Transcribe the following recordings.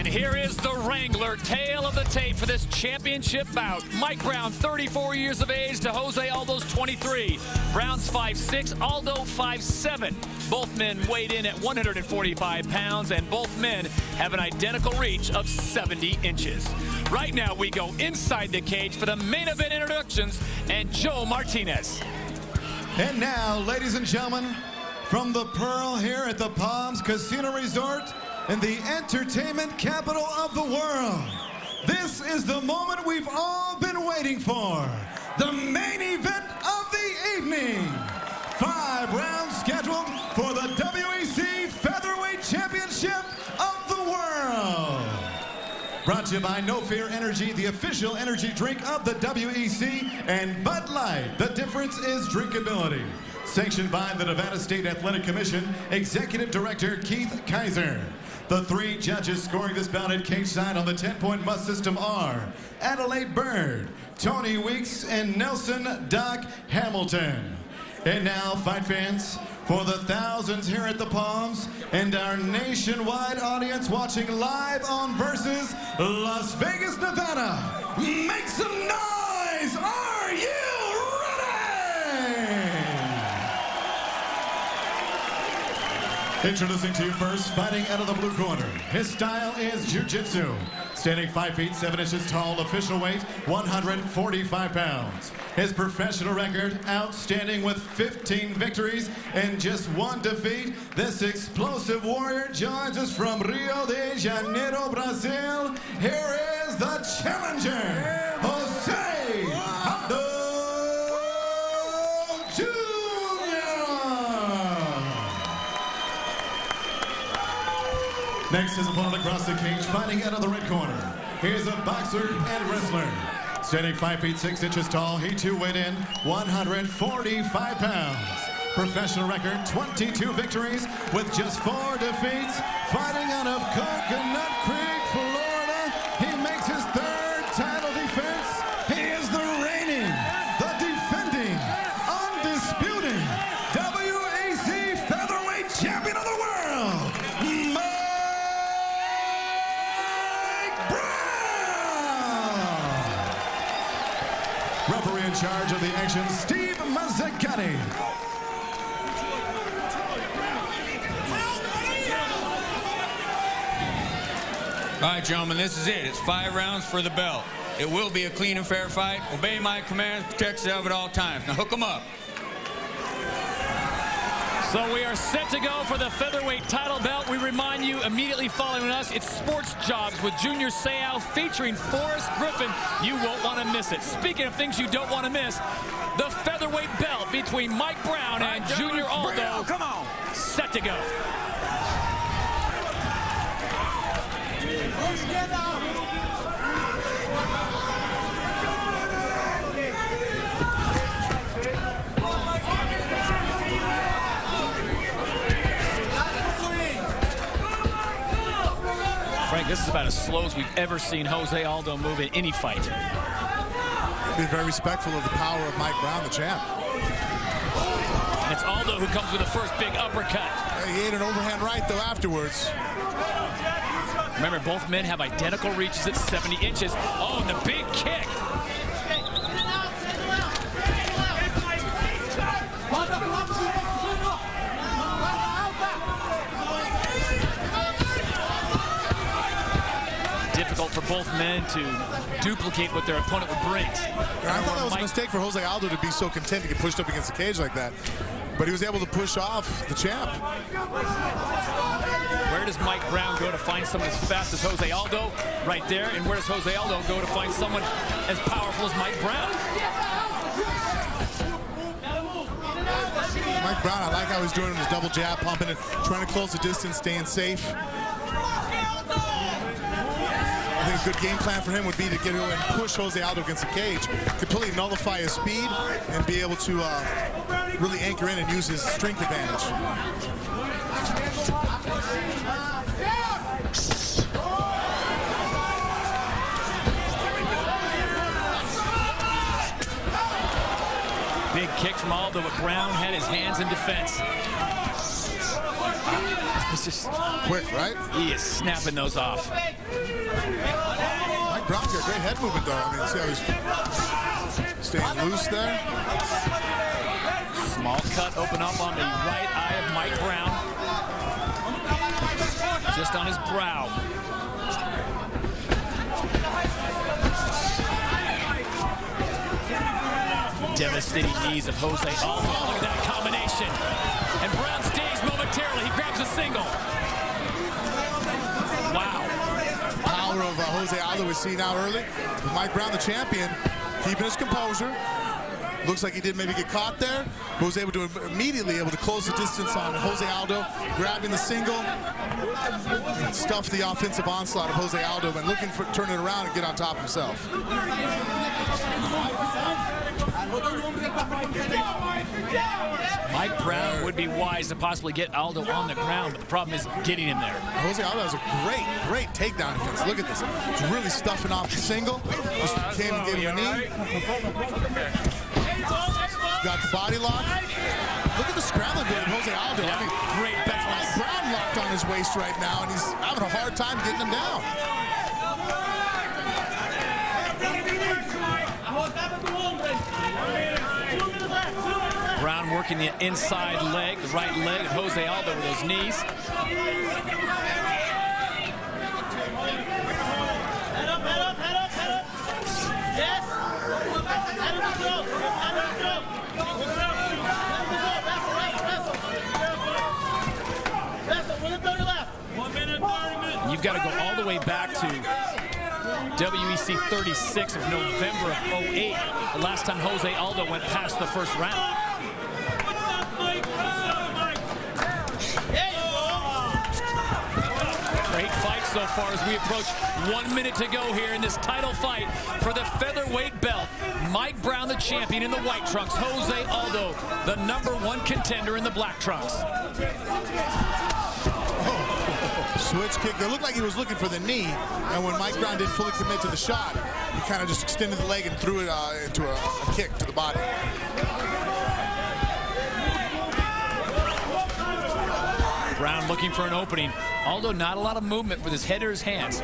And here is the Wrangler, tail of the tape for this championship bout. Mike Brown, 34 years of age to Jose Aldo's 23. Brown's 5'6", Aldo 5'7". Both men weighed in at 145 pounds, and both men have an identical reach of 70 inches. Right now, we go inside the cage for the main event introductions, and Joe Martinez. And now, ladies and gentlemen, from the Pearl here at the Palms Casino Resort in the entertainment capital of the world, this is the moment we've all been waiting for. The main event of the evening. 5 rounds scheduled for the WEC Featherweight Championship of the world. Brought to you by No Fear Energy, the official energy drink of the WEC, and Bud Light. The difference is drinkability. Sanctioned by the Nevada State Athletic Commission, Executive Director Keith Kaiser. The 3 judges scoring this bout at cage side on the 10-point must system are Adelaide Bird, Tony Weeks, and Nelson Doc Hamilton. And now, fight fans, for the thousands here at the Palms and our nationwide audience watching live on Versus Las Vegas, Nevada, make some noise! Are you ready? Introducing to you first, fighting out of the blue corner. His style is jiu-jitsu. Standing 5 feet 7 inches tall, official weight 145 pounds. His professional record, outstanding with 15 victories and just 1 defeat. This explosive warrior joins us from Rio de Janeiro, Brazil. Here is the challenger, Jose Aldo Jr. Next, his opponent across the cage, fighting out of the red corner. Here's a boxer and wrestler. Standing 5 feet 6 inches tall, he too weighed in 145 pounds. Professional record, 22 victories with just 4 defeats. Fighting out of Coconut Creek, Florida. He makes his 3rd title defense. He is the reigning, the defending, undisputed WEC Featherweight Champion of the world, referee in charge of the action, Steve Mazzagatti. All right, gentlemen, this is it. It's 5 rounds for the belt. It will be a clean and fair fight. Obey my commands, protect yourself at all times. Now hook them up. So we are set to go for the featherweight title belt. We remind you immediately following us, it's Sports Jobs with Junior Seau featuring Forrest Griffin. You won't want to miss it. Speaking of things you don't want to miss, the featherweight belt between Mike Brown and Junior Aldo. Come on. Set to go. Frank, this is about as slow as we've ever seen Jose Aldo move in any fight. Been very respectful of the power of Mike Brown, the champ. And it's Aldo who comes with the first big uppercut. He ate an overhand right, though, afterwards. Remember, both men have identical reaches at 70 inches. Oh, and the big kick. Difficult for both men to duplicate what their opponent would bring. I thought that was a mistake for Jose Aldo to be so content to get pushed up against the cage like that. But he was able to push off the champ. Where does Mike Brown go to find someone as fast as Jose Aldo? Right there. And where does Jose Aldo go to find someone as powerful as Mike Brown? Mike Brown, I like how he's doing his double jab, pumping it, trying to close the distance, staying safe. I think a good game plan for him would be to get and push Jose Aldo against the cage, completely nullify his speed, and be able to really anchor in and use his strength advantage. Big kick from Aldo, but Brown had his hands in defense. It's just quick, right? he is snapping those off. Mike Brown's got great head movement, though. I mean, see how he's staying loose there. Small cut open up on the right eye of Mike Brown. Just on his brow. Devastating knees of Jose Aldo. Look at that combination. And Brown stays momentarily. He grabs a single. Wow. Power of Jose Aldo we see now early. With Mike Brown, the champion, keeping his composure. Looks like he did maybe get caught there, but was able to immediately close the distance on Jose Aldo, grabbing the single, and stuff the offensive onslaught of Jose Aldo, and looking for turn it around and get on top himself. Mike Brown would be wise to possibly get Aldo on the ground, but the problem is getting him there. Jose Aldo has a great takedown defense. Look at this. He's really stuffing off the single. Just came and gave him a knee. Got the body lock. Look at the scrambling ability of Jose Aldo. Yeah, I mean, great balance. Brown locked on his waist right now, and he's having a hard time getting him down. Brown working the inside leg, the right leg of Jose Aldo with those knees. You've got to go all the way back to WEC 36 of November of 08, the last time Jose Aldo went past the first round. Great fight so far as we approach 1 minute to go here in this title fight for the featherweight belt. Mike Brown, the champion in the white trunks. Jose Aldo, the #1 contender in the black trunks. Switch kick. It looked like he was looking for the knee, and when Mike Brown didn't fully commit to the shot, he kind of just extended the leg and threw it into a kick to the body. Brown looking for an opening. Aldo not a lot of movement with his head or his hands.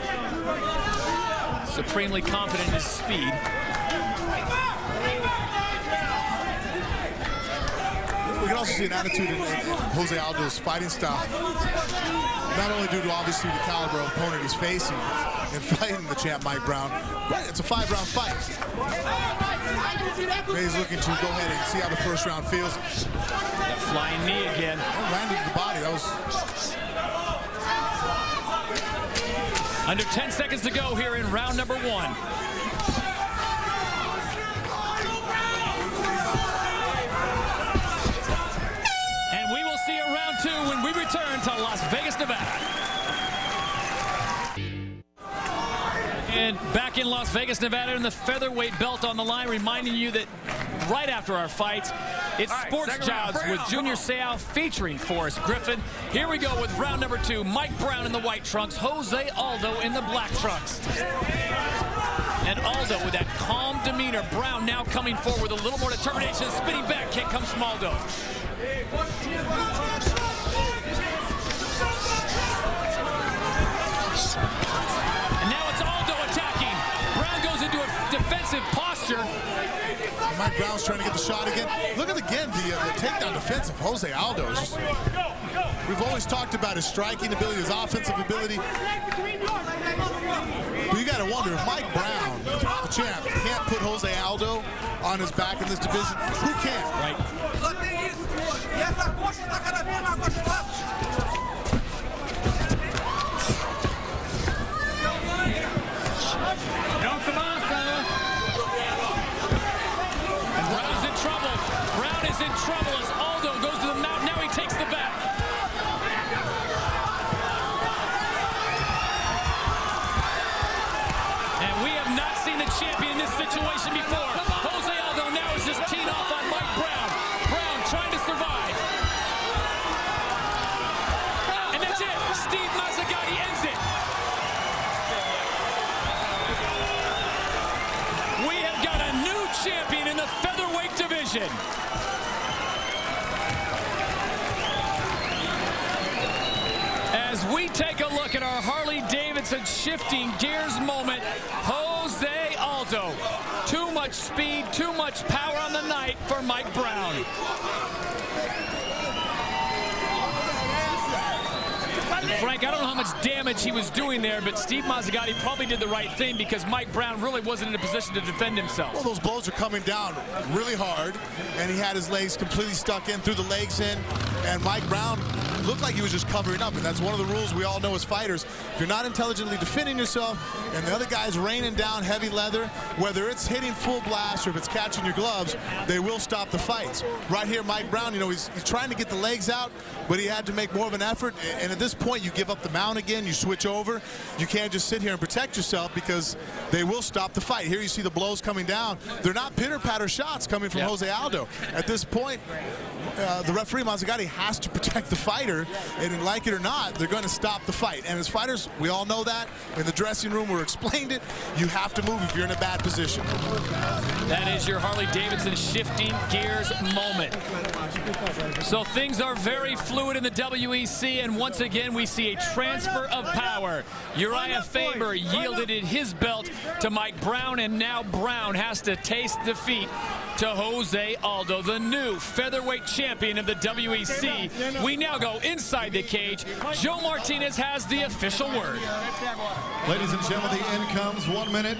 Supremely confident in his speed. We can also see an attitude in Jose Aldo's fighting style. Not only due to obviously the caliber of opponent he's facing in fighting the champ Mike Brown, but it's a 5-round fight. He's looking to go ahead and see how the first round feels. That flying knee again. Landed to the body. That was under 10 seconds to go here in round #1. And we will see a round 2 when we return to Las Vegas, Nevada. And back in Las Vegas, Nevada, and the featherweight belt on the line, reminding you that right after our fights, it's Sports Jobs with Junior Seau featuring Forrest Griffin. Here we go with round #2. Mike Brown in the white trunks, Jose Aldo in the black trunks. And Aldo with that calm demeanor. Brown now coming forward with a little more determination. Spinning back kick comes from Aldo. And now it's Aldo attacking. Brown goes into a defensive posture. Mike Brown's trying to get the shot again. Look at again the takedown defense of Jose Aldo. We've always talked about his striking ability, his offensive ability. But you got to wonder if Mike Brown, the champ, can't put Jose Aldo on his back in this division. Who can? Right. Don't come on, fella. And Brown is in trouble. Brown is in trouble as Aldo goes to the mount. Now he takes the back. And we have not seen the champion in this situation before. Jose Aldo now is just teed off on Mike Brown. Brown trying to survive. And that's it. Steve Mazzagatti ends it. We have got a new champion in the featherweight division. Take a look at our Harley-Davidson shifting gears moment. Jose Aldo. Too much speed, too much power on the night for Mike Brown. Frank, I don't know how much damage he was doing there, but Steve Mazzagatti probably did the right thing because Mike Brown really wasn't in a position to defend himself. Well, those blows are coming down really hard, and he had his legs completely stuck in, threw the legs in, and Mike Brown looked like he was just covering up, and that's one of the rules we all know as fighters. If you're not intelligently defending yourself and the other guy's raining down heavy leather, whether it's hitting full blast or if it's catching your gloves, they will stop the fights. Right here, Mike Brown, you know, he's trying to get the legs out, but he had to make more of an effort, and at this point, you give up the mount again, you switch over. You can't just sit here and protect yourself because they will stop the fight. Here you see the blows coming down. They're not pitter-patter shots coming from Jose Aldo. At this point, the referee, Mazzagatti, has to protect the fighter, and like it or not, they're going to stop the fight. And as fighters, we all know that. In the dressing room, we're explained it. You have to move if you're in a bad position. That is your Harley-Davidson shifting gears moment. So things are very fluid in the WEC, and once again, we see a transfer of power. Uriah Faber yielded his belt to Mike Brown, and now Brown has to taste defeat to Jose Aldo, the new featherweight champion of the WEC. We now go inside the cage. Joe Martinez has the official word. Ladies and gentlemen, the end comes 1 minute,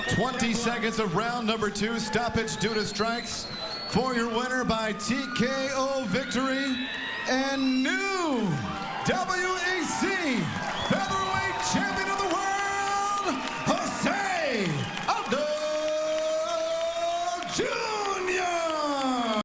20 seconds of round number 2. Stoppage due to strikes for your winner by TKO victory and new WEC